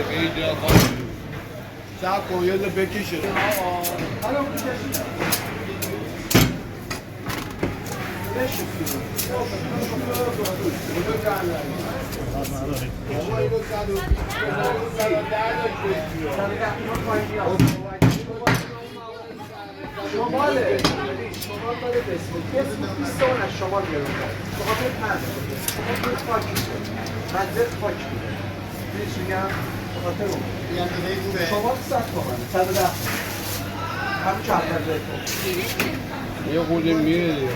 اینجا صبر کن یه ذره بکشه شماله شمال داره بسمه بیسته اون از شمال بیارم شمال به پنج شمال به خاک منزل خاک میده بیش میگم بخاطر اون شمال 100 تومنه 110 همین چه اول بهتون یه خورده میره دیگه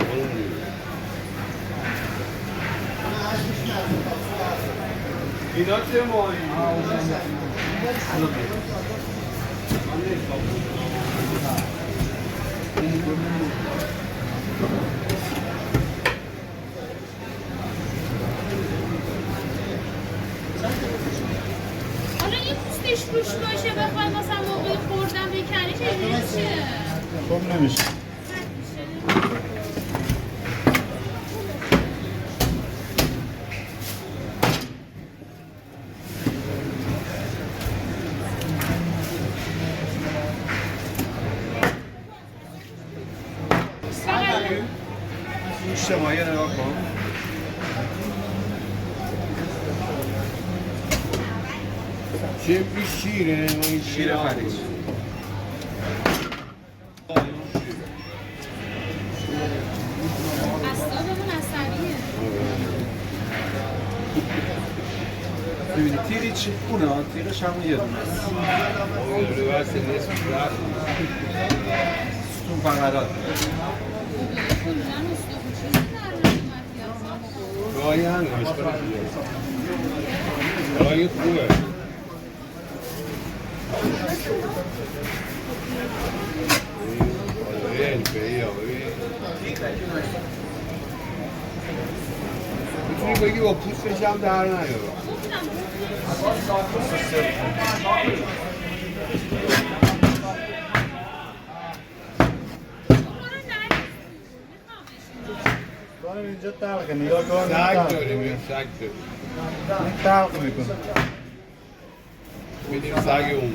اینا چه ماهی؟ حالا این پوستش روش باشه بخوای مثلا موقع خوردن بکنی چه میشه؟ خوب نمیشه گوشت ماهی رو نگاه کن چه بی شیره این شیر خریج اصابمون عصبیه ببینید تیری چی خونه ها تیرش همون یه دونه است ستون فقرات گاهی هنگاش گاهی خوبه میتونی بگی با پوستش هم در نیاره دارم اینجا تلقه نگاه کن سگ داریم یا سگ داریم این تلقه میکن میدیم سگ اون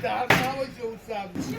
در نباشه اون سبزی